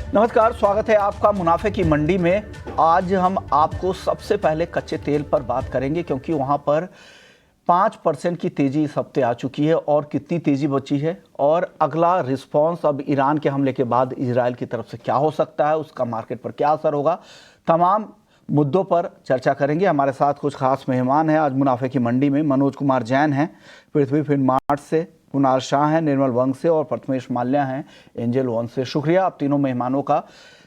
नमस्कार, स्वागत है आपका मुनाफे की मंडी में। आज हम आपको सबसे पहले कच्चे तेल पर बात करेंगे क्योंकि वहां पर 5% की तेजी इस हफ्ते आ चुकी है और कितनी तेजी बची है और अगला रिस्पांस अब ईरान के हमले के बाद इजराइल की तरफ से क्या हो सकता है, उसका मार्केट पर क्या असर होगा, तमाम मुद्दों पर चर्चा करेंगे। हमारे साथ कुछ खास मेहमान हैं आज मुनाफे की मंडी में। मनोज कुमार जैन हैं पृथ्वी फिनमार्ट से, कुणाल शाह हैं निर्मल वंग से और प्रथमेश माल्या हैं एंजल वन से। शुक्रिया आप तीनों मेहमानों का।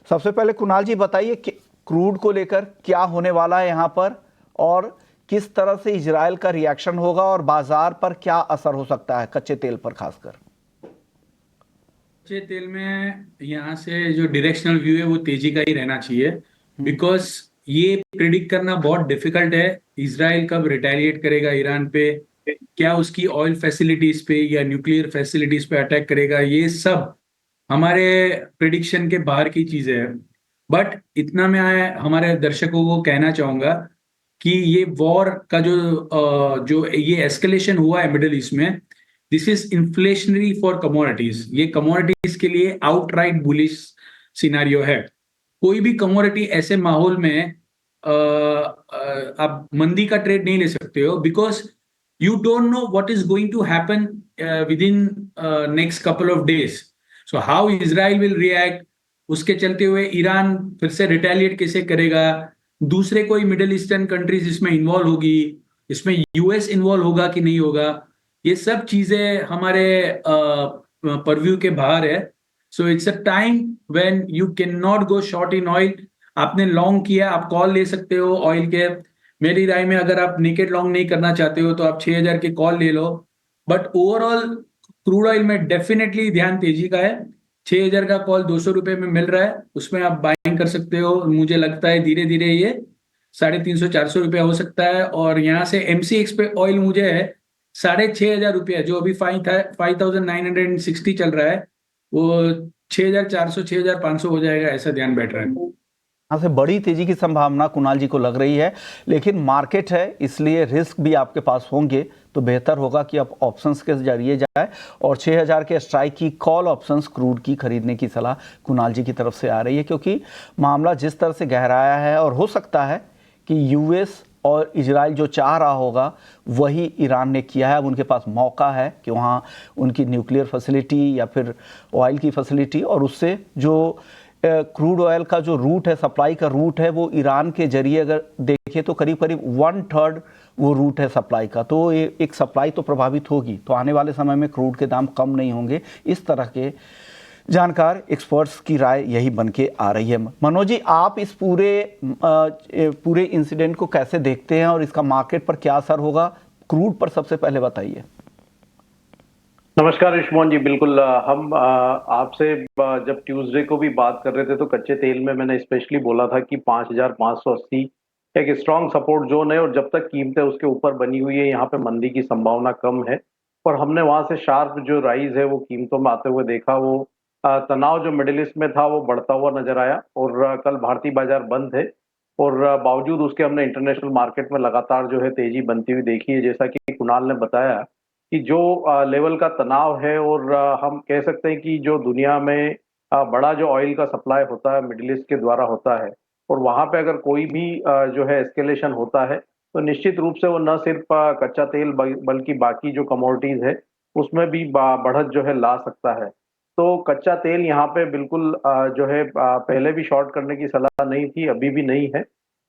सबसे पहले कुणाल जी बताइए कि क्रूड को लेकर क्या होने वाला है यहाँ पर और किस तरह से इजराइल का रिएक्शन होगा और बाजार पर क्या असर हो सकता है कच्चे तेल पर खासकर। कच्चे तेल में यहाँ से जो डायरेक्शनल व्यू है वो तेजी का ही रहना चाहिए, बिकॉज ये प्रिडिक्ट करना बहुत डिफिकल्ट है। इजराइल कब रिटेलिएट करेगा ईरान पे, क्या उसकी ऑयल फैसिलिटीज पे या न्यूक्लियर फैसिलिटीज पे अटैक करेगा, ये सब हमारे प्रिडिक्शन के बाहर की चीजें हैं। बट इतना मैं हमारे दर्शकों को कहना चाहूंगा कि ये वॉर का जो ये एस्केलेशन हुआ है मिडिल ईस्ट में, this is inflationary for commodities. ये कमोडिटीज के लिए आउटराइट बुलिश सिनारियो है। कोई भी कमोडिटी ऐसे माहौल में आप मंदी का ट्रेड नहीं ले सकते हो, because you don't know what is going to happen with in next couple of days. So how Israel will react, उसके चलते हुए ईरान फिर से रिटेलिएट कैसे करेगा, दूसरे कोई मिडिल ईस्टर्न कंट्रीज इसमें इन्वॉल्व होगी, इसमें यूएस इन्वॉल्व होगा कि नहीं होगा, ये सब चीजें हमारे परव्यू के बाहर है। So it's a time when you can not go short in oil. आपने लॉन्ग किया, आप कॉल ले सकते हो ऑयल के। मेरी राय में अगर आप नेकेड लॉन्ग नहीं करना चाहते हो तो आप 6,000 के कॉल ले लो। बट ओवरऑल क्रूड ऑयल में डेफिनेटली ध्यान तेजी का है। 6,000 का कॉल 200 रुपए में मिल रहा है, उसमें आप बाइंग कर सकते हो। मुझे लगता है धीरे धीरे ये 350-400 रुपया हो सकता है। और यहाँ से एमसीएक्स पे ऑयल मुझे है 6,500 रुपया, जो अभी 5,960 चल रहा है, वो 6,400 6,500 हो जाएगा, ऐसा ध्यान बैठ रहा है। यहाँ से बड़ी तेजी की संभावना कुणाल जी को लग रही है, लेकिन मार्केट है इसलिए रिस्क भी आपके पास होंगे, तो बेहतर होगा कि आप ऑप्शंस के जरिए जाए और 6,000 के स्ट्राइक की कॉल ऑप्शंस क्रूड की खरीदने की सलाह कुणाल जी की तरफ से आ रही है, क्योंकि मामला जिस तरह से गहराया है और हो सकता है कि यूएस और इजराइल जो चाह रहा होगा वही ईरान ने किया है। अब उनके पास मौका है कि वहाँ उनकी न्यूक्लियर फैसिलिटी या फिर ऑयल की फैसिलिटी और उससे जो क्रूड ऑयल का जो रूट है, सप्लाई का रूट है, वो ईरान के जरिए अगर देखें तो करीब करीब 1/3 वो रूट है सप्लाई का, तो ये एक सप्लाई तो प्रभावित होगी। तो आने वाले समय में क्रूड के दाम कम नहीं होंगे, इस तरह के जानकार एक्सपर्ट्स की राय यही बन के आ रही है। मनोज जी, आप इस पूरे इंसिडेंट को कैसे देखते हैं और इसका मार्केट पर क्या असर होगा, क्रूड पर सबसे पहले बताइए। नमस्कार रिश्मोन जी, बिल्कुल। हम आपसे जब ट्यूसडे को भी बात कर रहे थे तो कच्चे तेल में मैंने स्पेशली बोला था कि 5,580 एक स्ट्रांग सपोर्ट जोन है और जब तक कीमतें उसके ऊपर बनी हुई है यहाँ पे मंदी की संभावना कम है। और हमने वहां से शार्प जो राइज है वो कीमतों में आते हुए देखा। वो तनाव जो मिडिल ईस्ट में था वो बढ़ता हुआ नजर आया और कल भारतीय बाजार बंद थे और बावजूद उसके हमने इंटरनेशनल मार्केट में लगातार जो है तेजी बनती हुई देखी है। जैसा कि कुणाल ने बताया कि जो लेवल का तनाव है और हम कह सकते हैं कि जो दुनिया में बड़ा जो ऑयल का सप्लाई होता है मिडिल ईस्ट के द्वारा होता है और वहां पे अगर कोई भी जो है एस्केलेशन होता है तो निश्चित रूप से वो न सिर्फ कच्चा तेल बल्कि बाकी जो कमोडिटीज है उसमें भी बढ़त जो है ला सकता है। तो कच्चा तेल यहाँ पे बिल्कुल जो है पहले भी शॉर्ट करने की सलाह नहीं थी, अभी भी नहीं है।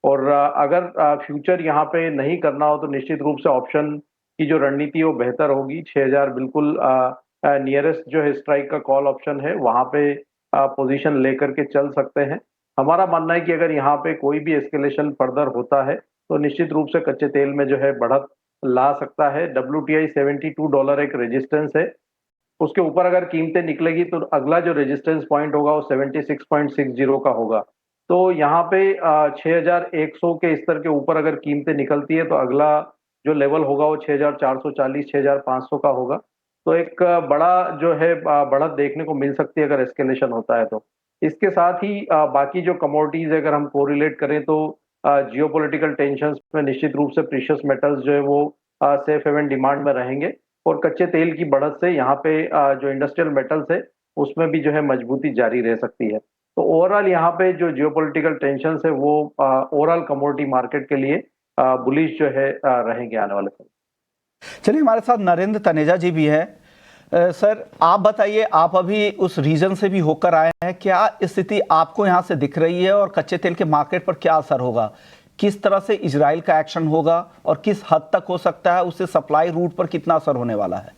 और अगर फ्यूचर यहाँ पे नहीं करना हो तो निश्चित रूप से ऑप्शन की जो रणनीति है वो बेहतर होगी। 6,000 बिल्कुल नियरेस्ट जो है स्ट्राइक का कॉल ऑप्शन है, वहां पे पोजीशन लेकर के चल सकते हैं। हमारा मानना है कि अगर यहाँ पे कोई भी एस्केलेशन फर्दर होता है तो निश्चित रूप से कच्चे तेल में जो है बढ़त ला सकता है। WTI $72 एक रेजिस्टेंस है, उसके ऊपर अगर कीमतें निकलेगी तो अगला जो रेजिस्टेंस पॉइंट होगा वो 76.60 का होगा। तो यहाँ पे 6,100 के स्तर के ऊपर अगर कीमतें निकलती है तो अगला जो लेवल होगा वो 6,440 6,500 का होगा। तो एक बड़ा जो है बढ़त देखने को मिल सकती है अगर एस्केलेशन होता है तो। इसके साथ ही बाकी जो कमोडिटीज अगर हम कोरिलेट करें तो जियोपॉलिटिकल टेंशंस में निश्चित रूप से प्रीशियस मेटल्स जो है वो सेफ हेवन डिमांड में रहेंगे और कच्चे तेल की बढ़त से यहाँ पे जो इंडस्ट्रियल मेटल्स है उसमें भी जो है मजबूती जारी रह सकती है। तो ओवरऑल यहाँ पे जो जियोपॉलिटिकल टेंशन है वो ओवरऑल कमोडिटी मार्केट के लिए बुलिश जो है रहेंगे आने वाले समय। चलिए, हमारे साथ नरेंद्र तनेजा जी भी हैं। सर, आप बताइए, आप अभी उस रीजन से भी होकर आए हैं, क्या स्थिति आपको यहाँ से दिख रही है और कच्चे तेल के मार्केट पर क्या असर होगा? किस तरह से इजराइल का एक्शन होगा और किस हद तक हो सकता है, उससे सप्लाई रूट पर कितना असर होने वाला है?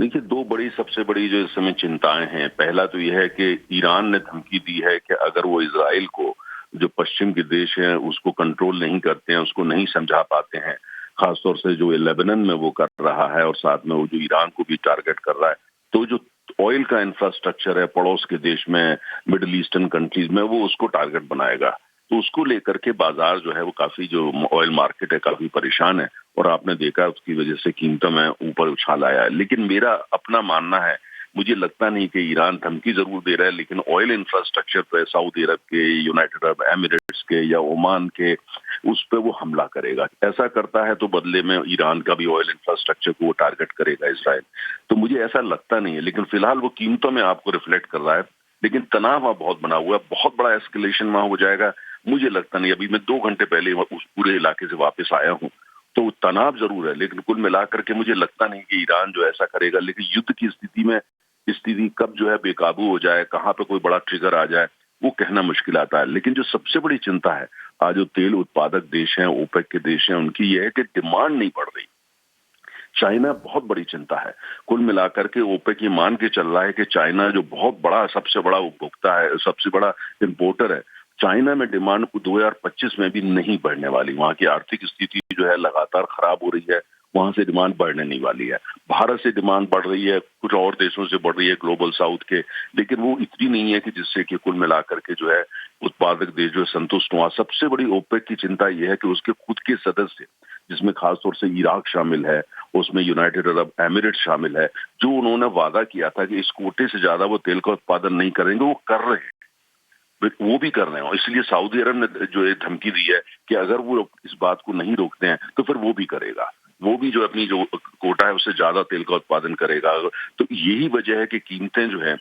देखिए, सबसे बड़ी जो इस समय चिंताएं हैं, पहला तो यह है कि ईरान ने धमकी दी है कि अगर वो इजराइल को, जो पश्चिम के देश हैं, उसको कंट्रोल नहीं करते हैं, उसको नहीं समझा पाते हैं, खासतौर से जो लेबनान में वो कर रहा है और साथ में वो जो ईरान को भी टारगेट कर रहा है, तो जो ऑयल का इंफ्रास्ट्रक्चर है पड़ोस के देश में, मिडिल ईस्टर्न कंट्रीज में, वो उसको टारगेट बनाएगा। तो उसको लेकर के बाजार जो है वो काफी, जो ऑयल मार्केट है, काफी परेशान है और आपने देखा उसकी वजह से कीमतों में ऊपर उछाल आया है। लेकिन मेरा अपना मानना है, मुझे लगता नहीं कि ईरान धमकी जरूर दे रहा है, लेकिन ऑयल इंफ्रास्ट्रक्चर पे सऊदी अरब के, यूनाइटेड अरब एमिरेट्स के या ओमान के, उस पे वो हमला करेगा। ऐसा करता है तो बदले में ईरान का भी ऑयल इंफ्रास्ट्रक्चर को वो टारगेट करेगा इजराइल। तो मुझे ऐसा लगता नहीं है, लेकिन फिलहाल वो कीमतों में आपको रिफ्लेक्ट कर रहा है। लेकिन तनाव वहां बहुत बना हुआ है, बहुत बड़ा एस्केलेशन वहां हो जाएगा, मुझे लगता नहीं। अभी मैं 2 घंटे पहले उस पूरे इलाके से वापस आया हूं, तो तनाव जरूर है, लेकिन कुल मिलाकर के मुझे लगता नहीं कि ईरान जो ऐसा करेगा। लेकिन युद्ध की स्थिति कब जो है बेकाबू हो जाए, कहां पे कोई बड़ा ट्रिगर आ जाए, वो कहना मुश्किल आता है। लेकिन जो सबसे बड़ी चिंता है, आज जो तेल उत्पादक देश हैं, ओपेक के देश हैं, उनकी यह है कि डिमांड नहीं बढ़ रही। चाइना बहुत बड़ी चिंता है। कुल मिलाकर के ओपेक ये मान के चल रहा है कि चाइना जो बहुत बड़ा, सबसे बड़ा उपभोक्ता है, सबसे बड़ा इंपोर्टर है, चाइना में डिमांड 2025 में भी नहीं बढ़ने वाली। वहां की आर्थिक स्थिति जो है लगातार खराब हो रही है, वहां से डिमांड बढ़ने नहीं वाली है। भारत से डिमांड बढ़ रही है, कुछ और देशों से बढ़ रही है, ग्लोबल साउथ के, लेकिन वो इतनी नहीं है कि जिससे कि कुल मिलाकर के जो है उत्पादक देश जो है संतुष्ट हुआ। सबसे बड़ी ओपेक की चिंता यह है कि उसके खुद के सदस्य, जिसमें खासतौर से इराक शामिल है, उसमें यूनाइटेड अरब एमिरेट्स शामिल है, जो उन्होंने वादा किया था कि इस कोटे से ज्यादा वो तेल का उत्पादन नहीं करेंगे, वो कर रहे हैं, वो भी कर रहे हैं। इसलिए सऊदी अरब ने जो एक धमकी दी है कि अगर वो इस बात को नहीं रोकते हैं तो फिर वो भी करेगा, वो भी जो अपनी जो कोटा है उससे ज्यादा तेल का उत्पादन करेगा। तो यही वजह है कि कीमतें जो है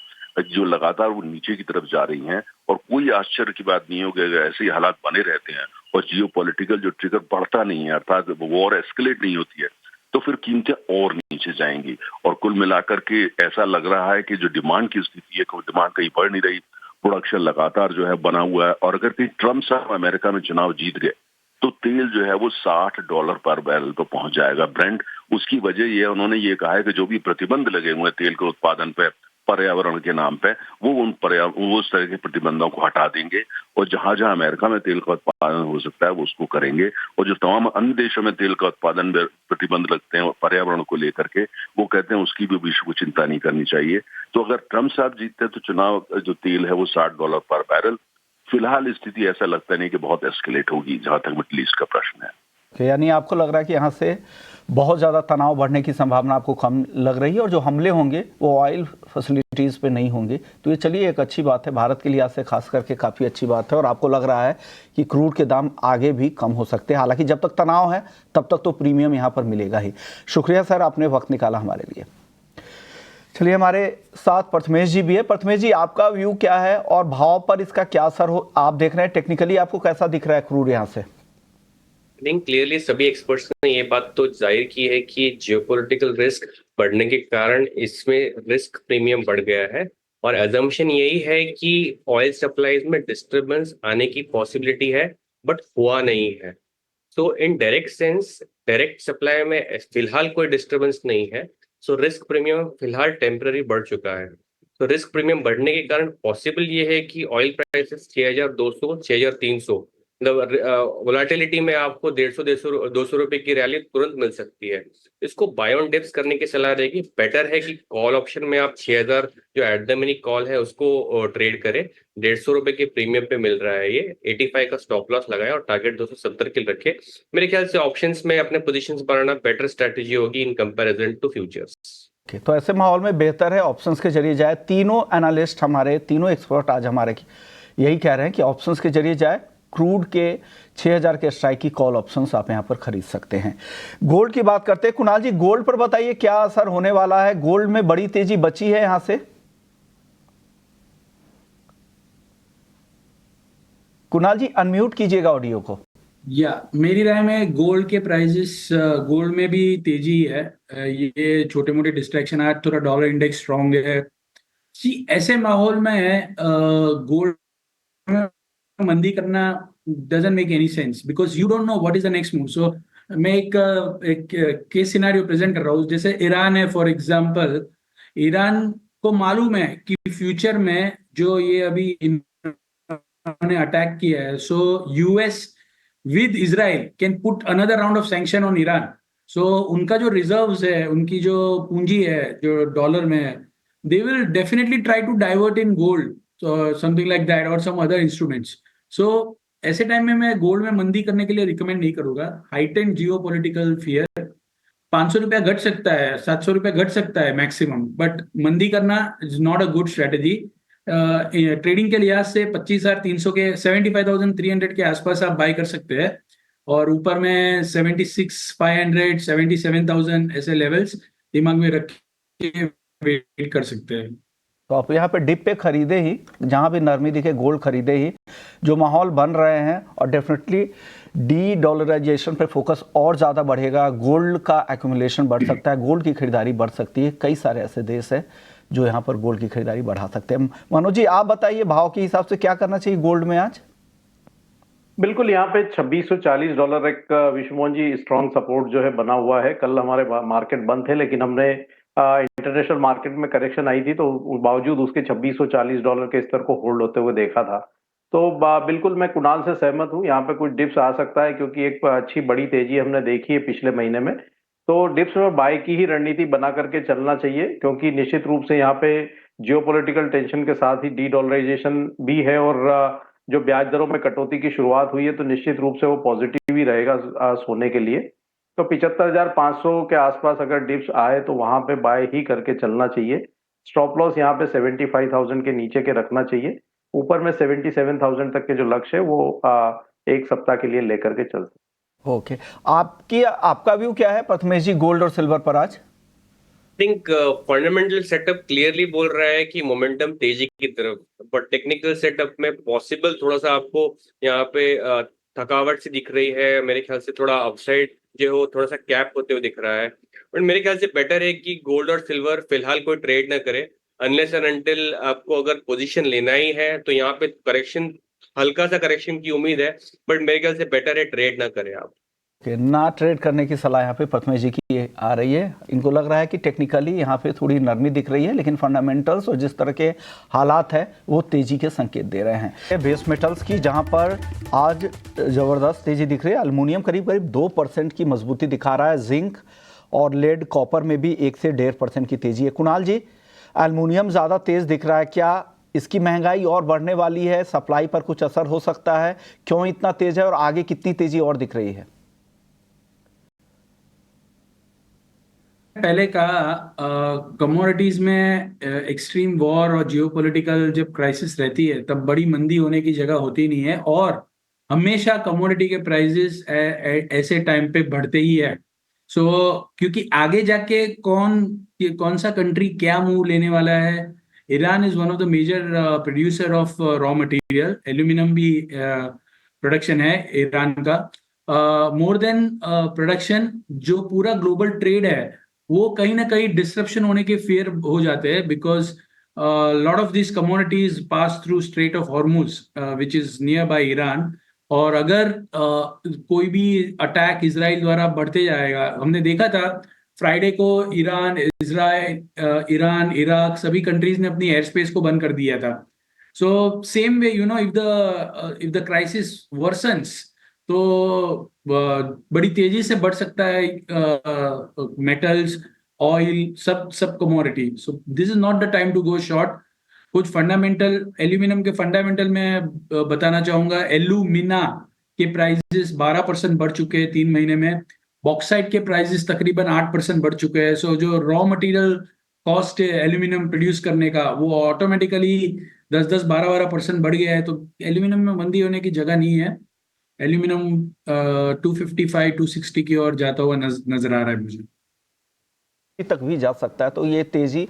जो लगातार वो नीचे की तरफ जा रही हैं, और कोई आश्चर्य की बात नहीं होगी अगर ऐसे ही हालात बने रहते हैं और जियोपॉलिटिकल जो ट्रिगर बढ़ता नहीं है, अर्थात वॉर एस्केलेट नहीं होती है, तो फिर कीमतें और नीचे जाएंगी। और कुल मिलाकर के ऐसा लग रहा है कि जो डिमांड की स्थिति है, डिमांड कहीं बढ़ नहीं रही, प्रोडक्शन लगातार जो है बना हुआ है। और अगर कहीं ट्रम्प साहब अमेरिका में चुनाव जीत गए तो तेल जो है वो $60 पर बैरल पर पहुंच जाएगा, ब्रेंट। उसकी वजह ये, उन्होंने ये कहा है कि जो भी प्रतिबंध लगे हुए हैं तेल के उत्पादन पे पर्यावरण के नाम पे, वो उस तरह के प्रतिबंधों को हटा देंगे, और जहां जहां अमेरिका में तेल का उत्पादन हो सकता है वो उसको करेंगे। और जो तमाम अन्य देशों में तेल का उत्पादन में प्रतिबंध लगते हैं पर्यावरण को लेकर के, वो कहते हैं उसकी भी विश्व को चिंता नहीं करनी चाहिए। तो अगर ट्रम्प साहब जीतते हैं तो चुनाव जो तेल है वो $60 पर बैरल। फिलहाल स्थिति ऐसा लगता नहीं कि बहुत एस्केलेट होगी, जहां तक मिडिल ईस्ट का प्रश्न है। यानी आपको लग रहा है कि यहाँ से बहुत ज़्यादा तनाव बढ़ने की संभावना आपको कम लग रही है, और जो हमले होंगे वो ऑयल फैसिलिटीज़ पे नहीं होंगे। तो ये चलिए एक अच्छी बात है, भारत के लिए से खास करके काफ़ी अच्छी बात है। और आपको लग रहा है कि क्रूड के दाम आगे भी कम हो सकते हैं, हालांकि जब तक तनाव है तब तक तो प्रीमियम यहाँ पर मिलेगा ही। शुक्रिया सर, आपने वक्त निकाला हमारे लिए। चलिए, हमारे साथ प्रथमेश जी भी है। प्रथमेश जी, आपका व्यू क्या है और भाव पर इसका क्या असर हो आप देख रहे हैं? टेक्निकली आपको कैसा दिख रहा है क्रूड यहाँ से? क्लियरली सभी एक्सपर्ट्स ने ये बात तो जाहिर की है कि जियोपॉलिटिकल रिस्क बढ़ने के कारण इसमें रिस्क प्रीमियम बढ़ गया है, और एजम्पशन यही है कि ऑयल सप्लाईज में डिस्टरबेंस आने की पॉसिबिलिटी है, बट हुआ नहीं है। So in direct sense direct supply में फिलहाल कोई डिस्टरबेंस नहीं है। सो रिस्क प्रीमियम फिलहाल टेम्पररी बढ़ चुका है। तो रिस्क प्रीमियम बढ़ने के कारण पॉसिबल ये है कि ऑयल प्राइसेस 6200 6300, वोलेटिलिटी में आपको 150 200 रुपए की रैली तुरंत मिल सकती है। इसको बाय ऑन डिप्स करने की सलाह रहेगी। बेटर है कि कॉल ऑप्शन में आप 6000 जो एट द मनी कॉल है उसको ट्रेड करें। 150 रुपए के प्रीमियम पे मिल रहा है ये। 85 का स्टॉप लॉस लगाए और टारगेट 270 के रखे। मेरे ख्याल से ऑप्शंस में अपने पोजीशंस बनाना बेटर स्ट्रेटेजी होगी इन कंपैरिजन टू फ्यूचर्स। तो ऐसे माहौल में बेहतर है ऑप्शंस के जरिए जाए। तीनों एनालिस्ट हमारे, तीनों एक्सपर्ट आज हमारे यही कह रहे हैं कि ऑप्शंस के जरिए जाए। क्रूड के 6000 के स्ट्राइक की कॉल ऑप्शंस आप यहां पर खरीद सकते हैं। गोल्ड की बात करते हैं। कुणाल जी, गोल्ड पर बताइए क्या असर होने वाला है? गोल्ड में बड़ी तेजी बची है यहां से? कुणाल जी अनम्यूट कीजिएगा ऑडियो को। या मेरी राय में गोल्ड के प्राइसेस, गोल्ड में भी तेजी है। ये छोटे मोटे डिस्ट्रैक्शन, आज थोड़ा डॉलर इंडेक्स स्ट्रांग है। ऐसे माहौल में गोल्ड में मंदी करना doesn't make any sense, because you don't know what is the next move. So मैं एक केस सिनेरियो प्रेजेंट कर रहा हूँ। जैसे ईरान है फॉर एग्जांपल, ईरान को मालूम है कि फ्यूचर में जो ये अभी इन्होंने अटैक किया है, so US with Israel can put another round of sanction on Iran. So उनका जो रिजर्व्स है, उनकी जो पूंजी है जो डॉलर में है, they will definitely try to divert in gold, so something like that or some other instruments. So ऐसे टाइम में मैं गोल्ड में मंदी करने के लिए रिकमेंड नहीं करूंगा। हाइटेंड जियो पोलिटिकल फियर, 500 रुपया घट सकता है, 700 रुपया घट सकता है मैक्सिमम, बट मंदी करना is not a good strategy. Trading के लिहाज से 25,300 के 75,300 के आसपास आप बाय कर सकते हैं, और ऊपर में 76,500 77,000 ऐसे लेवल्स दिमाग में रख के वेट कर सकते हैं। तो आप यहाँ पे डिप पे खरीदे ही, जहाँ भी नरमी दिखे गोल्ड खरीदे ही। जो माहौल बन रहे हैं और डेफिनेटली डी डॉलराइजेशन पे फोकस और ज़्यादा बढ़ेगा, गोल्ड का एक्यूमुलेशन बढ़ सकता है, गोल्ड की खरीदारी बढ़ सकती है। कई सारे ऐसे देश हैं जो यहाँ पर गोल्ड की खरीदारी बढ़ा सकते हैं। मनोज जी आप बताइए भाव के हिसाब से क्या करना चाहिए गोल्ड में आज? बिल्कुल, यहाँ पे $2640 एक विश्वमोहन जी स्ट्रॉन्ग सपोर्ट जो है बना हुआ है। कल हमारे मार्केट बंद थे, लेकिन हमने इंटरनेशनल मार्केट में करेक्शन आई थी तो बावजूद उसके $2640 के स्तर को होल्ड होते हुए देखा था। तो बिल्कुल मैं कुणाल से सहमत हूँ, यहाँ पे कुछ डिप्स आ सकता है क्योंकि एक अच्छी बड़ी तेजी हमने देखी है पिछले महीने में। तो डिप्स में बाय की ही रणनीति बना करके चलना चाहिए, क्योंकि निश्चित रूप से यहाँ पे जियोपॉलिटिकल टेंशन के साथ ही डी डॉलराइजेशन भी है, और जो ब्याज दरों में कटौती की शुरुआत हुई है तो निश्चित रूप से वो पॉजिटिव ही रहेगा सोने के लिए। तो 75,500 के आसपास अगर डिप्स आए तो वहां पे बाय ही करके चलना चाहिए। स्टॉप लॉस यहाँ पे 75,000 के नीचे के रखना चाहिए। ऊपर में 77,000 तक के जो लक्ष्य है वो एक सप्ताह के लिए लेकर के चल सकते। ओके, आपका व्यू क्या है प्रथमेश जी गोल्ड और सिल्वर पर आज? थिंक फंडामेंटल सेटअप क्लियरली बोल रहा है कि मोमेंटम तेजी की तरफ, बट टेक्निकल सेटअप में पॉसिबल थोड़ा सा आपको यहाँ पे थकावट सी दिख रही है। मेरे ख्याल से थोड़ा अपसाइड जो हो थोड़ा सा कैप होते हुए दिख रहा है, बट मेरे ख्याल से बेटर है कि गोल्ड और सिल्वर फिलहाल कोई ट्रेड ना करे अनलेस एंड अनटिल आपको अगर पोजीशन लेना ही है तो यहाँ पे करेक्शन, हल्का सा करेक्शन की उम्मीद है, बट मेरे ख्याल से बेटर है ट्रेड ना करें आप। ना ट्रेड करने की सलाह यहाँ पे प्रथमेश जी की आ रही है। इनको लग रहा है कि टेक्निकली यहाँ पे थोड़ी नरमी दिख रही है, लेकिन फंडामेंटल्स और जिस तरह के हालात है वो तेजी के संकेत दे रहे हैं। बेस मेटल्स की जहाँ पर आज ज़बरदस्त तेजी दिख रही है, अल्मुनियम करीब करीब 2% की मजबूती दिखा रहा है, जिंक और लेड कॉपर में भी 1 से 1.5% की तेजी है। कुणाल जी अल्मुनियम ज़्यादा तेज़ दिख रहा है, क्या इसकी महंगाई और बढ़ने वाली है, सप्लाई पर कुछ असर हो सकता है, क्यों इतना तेज है और आगे कितनी तेजी और दिख रही है? पहले कहा कमोडिटीज में एक्सट्रीम वॉर और जियोपॉलिटिकल जब क्राइसिस रहती है तब बड़ी मंदी होने की जगह होती नहीं है, और हमेशा कमोडिटी के प्राइसेस ऐसे टाइम पे बढ़ते ही है। सो क्योंकि आगे जाके कौन सा कंट्री क्या मूव लेने वाला है। Iran is one of the major producer of raw material, aluminium भी प्रोडक्शन है ईरान का। मोर देन प्रोडक्शन, जो पूरा ग्लोबल ट्रेड है वो कहीं ना कहीं डिस्ट्रप्शन होने के फेयर हो जाते हैं, because lot of this commodities pass through straight of Hormuz which is near by Iran. और अगर कोई भी अटैक इजराइल द्वारा बढ़ते जाएगा, हमने देखा था फ्राइडे को ईरान, ईरान, इराक सभी कंट्रीज ने अपनी एयर स्पेस को बंद कर दिया था। So same way you know if the crisis worsens तो बड़ी तेजी से बढ़ सकता है मेटल्स, ऑयल, सब commodity. So this is not the time to go short. कुछ फंडामेंटल, एल्यूमिनियम के फंडामेंटल में बताना चाहूंगा। एल्यूमिना के प्राइसेस 12% बढ़ चुके हैं 3 महीने में। बॉक्साइट के प्राइसेस तकरीबन 8% बढ़ चुके हैं। सो जो रॉ मटेरियल कॉस्ट है एल्यूमिनियम प्रोड्यूस करने का, वो ऑटोमेटिकली 10-10, 12% बढ़ गया है। तो एल्यूमिनियम में मंदी होने की जगह नहीं है। एल्यूमिनियम 255-260 की ओर जाता हुआ नजर आ रहा है मुझे। तक भी जा सकता है। तो ये तेजी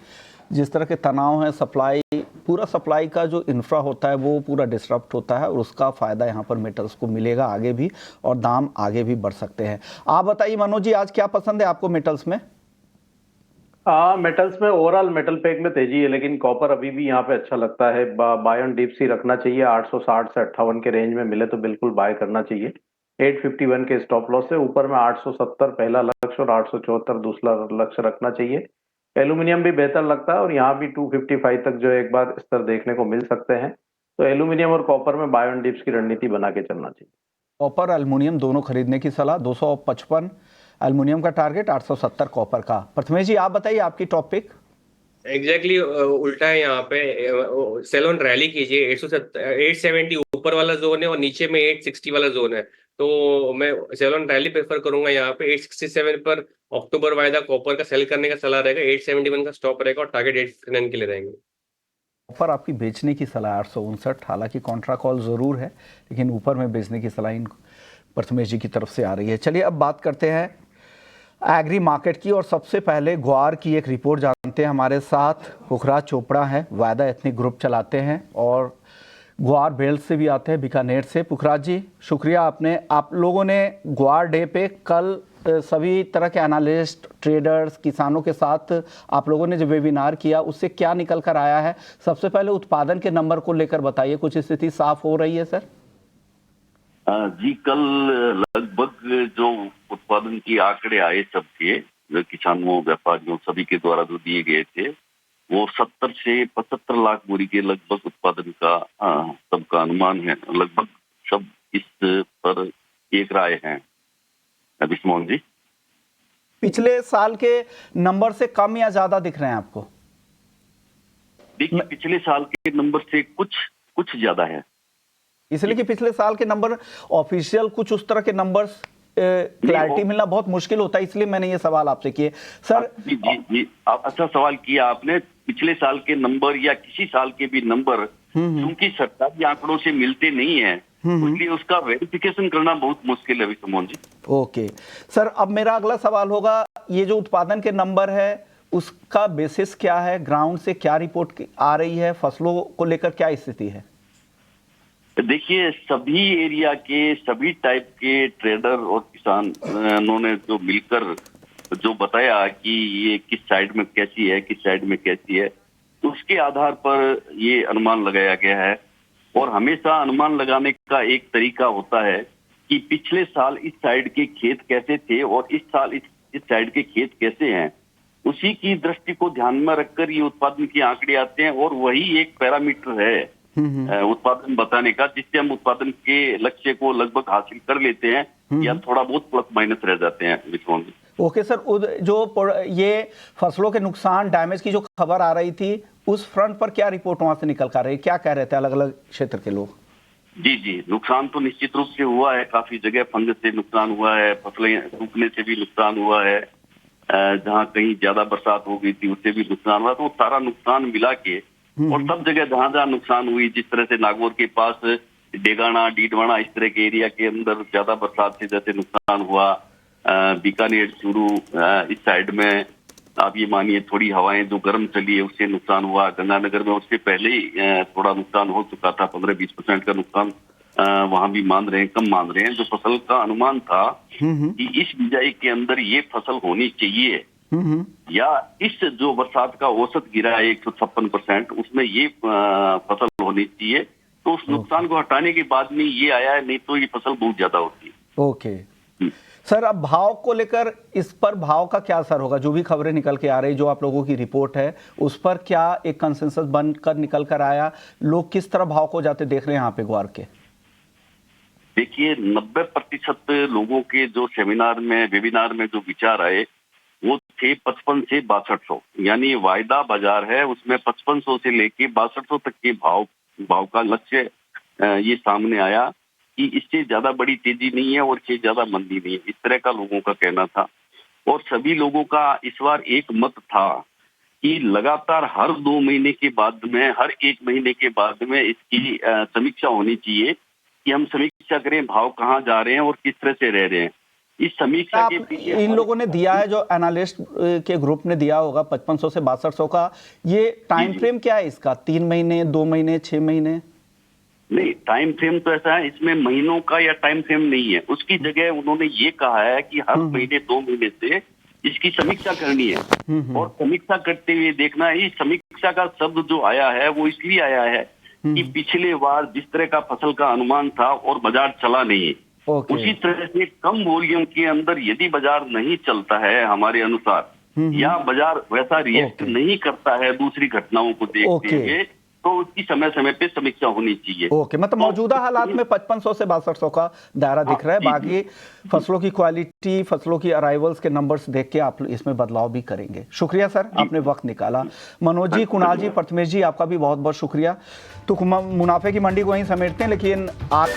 जिस तरह के तनाव है, सप्लाई, पूरा सप्लाई का जो इंफ्रा होता है वो पूरा डिसरप्ट होता है और उसका फ़ायदा यहाँ पर मेटल्स को मिलेगा आगे भी और दाम आगे भी बढ़ सकते हैं। आप बताइए मनोज जी, आज क्या पसंद है आपको मेटल्स में? मेटल्स में ओवरऑल मेटल पैक में तेजी है, लेकिन कॉपर अभी भी यहाँ पे अच्छा लगता है। बाय ऑन डीप सी रखना चाहिए। 860 से 58 के रेंज में मिले तो बिल्कुल बाय करना चाहिए। 851 के स्टॉप लॉस है। ऊपर में 870 पहला लक्ष्य और 874 दूसरा लक्ष्य रखना चाहिए। एल्यूमिनियम भी बेहतर लगता है और यहाँ भी 255 तक जो एक बार स्तर देखने को मिल सकते हैं। तो एल्यूमिनियम और कॉपर में बाय ऑन डिप्स की रणनीति बना के चलना चाहिए। कॉपर एल्युमिनियम दोनों खरीदने की सलाह। 255 एल्युमिनियम का टारगेट, 870 कॉपर का। प्रथमेश जी, आप बताइए आपकी टॉपिक। एग्जैक्टली उल्टा है यहाँ पे। सेल ऑन रैली कीजिए। 870 ऊपर वाला जोन है और नीचे में 860 वाला जोन है, तो मैं सेल ऑन रैली प्रेफर करूंगा। यहाँ पे 867 पर अक्टूबर वायदा कॉपर का सेल करने का सलाह रहेगा। 871 का स्टॉप रहेगा और टारगेट 859 के लिए रहेंगे। ऊपर आपकी बेचने की सलाह 859, हालांकि कॉन्ट्रा कॉल ज़रूर है लेकिन ऊपर में बेचने की सलाह इन प्रथमेश जी की तरफ से आ रही है। चलिए अब बात करते हैं एग्री मार्केट की और सबसे पहले ग्वार की एक रिपोर्ट जानते हैं। हमारे साथ पुखराज चोपड़ा हैं, वायदा एथनिक ग्रुप चलाते हैं और ग्वार बेल्ट से भी आते हैं, बीकानेर से। पुखराज जी, शुक्रिया आप लोगों ने ग्वार डे पे कल सभी तरह के एनालिस्ट, ट्रेडर्स, किसानों के साथ आप लोगों ने जो वेबिनार किया उससे क्या निकल कर आया है? सबसे पहले उत्पादन के नंबर को लेकर बताइए, कुछ स्थिति साफ हो रही है सर? जी, कल लगभग जो उत्पादन की आंकड़े आए सबके, किसानों, व्यापारियों, सभी के द्वारा जो दिए गए थे, वो 70 से 75 लाख बोरी के लगभग उत्पादन का सबका अनुमान है। लगभग सब इस पर एक राय है। बिस्मोहन जी, पिछले साल के नंबर से कम या ज्यादा दिख रहे हैं आपको? देखिए, पिछले साल के नंबर से कुछ ज्यादा है, इसलिए कि पिछले साल के नंबर ऑफिशियल कुछ उस तरह के नंबर्स क्लैरिटी मिलना बहुत मुश्किल होता है, इसलिए मैंने ये सवाल आपसे किए सर। जी, आप अच्छा सवाल किया आपने। पिछले साल के नंबर या किसी साल के भी नंबर क्योंकि सरकारी आंकड़ों से मिलते नहीं है, इसलिए उसका वेरिफिकेशन करना बहुत मुश्किल है विष्णुमोहन जी। ओके सर, अब मेरा अगला सवाल होगा, ये जो उत्पादन के नंबर है उसका बेसिस क्या है? ग्राउंड से क्या रिपोर्ट आ रही है? फसलों को लेकर क्या स्थिति है? देखिए, सभी एरिया के सभी टाइप के ट्रेडर और किसानों ने जो मिलकर जो बताया कि ये किस साइड में कैसी है, किस साइड में कैसी है, उसके आधार पर ये अनुमान लगाया गया है। और हमेशा अनुमान लगाने का एक तरीका होता है कि पिछले साल इस साइड के खेत कैसे थे और इस साल इस साइड के खेत कैसे हैं, उसी की दृष्टि को ध्यान में रखकर ये उत्पादन के आंकड़े आते हैं और वही एक पैरामीटर है उत्पादन बताने का, जिससे हम उत्पादन के लक्ष्य को लगभग हासिल कर लेते हैं या थोड़ा बहुत प्लस माइनस रह जाते हैं विष्णु। ओके सर, जो ये फसलों के नुकसान, डैमेज की जो खबर आ रही थी, उस फ्रंट पर क्या रिपोर्ट वहां से निकल कर रही है? क्या कह रहे थे अलग अलग क्षेत्र के लोग? जी, नुकसान तो निश्चित रूप से हुआ है। काफी जगह फंगस से नुकसान हुआ है, फसलें सूखने से भी नुकसान हुआ है, जहाँ कहीं ज्यादा बरसात हो गई थी उससे भी नुकसान हुआ। तो सारा नुकसान मिला के और सब जगह जहां जहां नुकसान हुई, जिस तरह से नागौर के पास डेगाना, डीडवाना, इस तरह के एरिया के अंदर ज्यादा बरसात से जैसे नुकसान हुआ, बीकानेर, चूरू इस साइड में आप ये मानिए थोड़ी हवाएं जो गर्म चली है उससे नुकसान हुआ। गंगानगर में उससे पहले ही थोड़ा नुकसान हो चुका था, 15-20% का नुकसान वहां भी मान रहे हैं, कम मान रहे हैं। जो फसल का अनुमान था कि इस बिजाई के अंदर ये फसल होनी चाहिए या इस जो बरसात का औसत गिरा है 156%, उसमें ये फसल होनी चाहिए, तो उस नुकसान को हटाने के बाद में ये आया है, नहीं तो ये फसल बहुत ज्यादा होती है। ओके सर, अब भाव को लेकर, इस पर भाव का क्या असर होगा? जो भी खबरें निकल के आ रही, जो आप लोगों की रिपोर्ट है, उस पर क्या एक कंसेंसस बनकर निकल कर आया? लोग किस तरह भाव को जाते देख रहे हैं यहाँ पे ग्वार के? देखिए, 90% लोगों के जो वेबिनार में जो विचार आए वो थे 55 से 6200, यानी वायदा बाजार है उसमें 5500 से लेके 6200 तक के भाव का लक्ष्य ये सामने आया कि इससे ज्यादा बड़ी तेजी नहीं है और इससे ज्यादा मंदी नहीं है, इस तरह का लोगों का कहना था। और सभी लोगों का इस बार एक मत था कि लगातार हर 2 महीने के बाद में, हर 1 महीने के बाद में इसकी समीक्षा होनी चाहिए कि हम समीक्षा करें भाव कहाँ जा रहे हैं और किस तरह से रह रहे हैं। इस समीक्षा आप के पीछे इन लोगों ने दिया है, जो एनालिस्ट के ग्रुप ने दिया होगा 5500 से 6200 का, ये टाइम जी। फ्रेम क्या है इसका? 3 महीने, 2 महीने, 6 महीने? नहीं, टाइम फ्रेम तो ऐसा है, इसमें महीनों का या टाइम फ्रेम नहीं है। उसकी जगह उन्होंने ये कहा है कि हर महीने 2 महीने से इसकी समीक्षा करनी है और समीक्षा करते हुए देखना है। इस समीक्षा का शब्द जो आया है वो इसलिए आया है कि पिछले बार जिस तरह का फसल का अनुमान था और बाजार चला नहीं है, ओके। उसी तरह से कम वॉल्यूम के अंदर यदि बाजार नहीं चलता है हमारे अनुसार या बाजार वैसा रिएक्ट ओके। नहीं करता है दूसरी घटनाओं को देखते ओके। हुए, तो उसकी समय समय पे समीक्षा होनी चाहिए। ओके, मतलब तो मौजूदा हालात में 5500 से 6200 का दायरा दिख रहा है। जी, बाकी फसलों की क्वालिटी, फसलों की अराइवल्स के नंबर्स देख के आप इसमें बदलाव भी करेंगे। शुक्रिया सर, आपने वक्त निकाला। मनोज जी, कुणाल जी, प्रथमेश जी, आपका भी बहुत बहुत शुक्रिया। तो मुनाफे की मंडी को वहीं समेटते हैं, लेकिन आप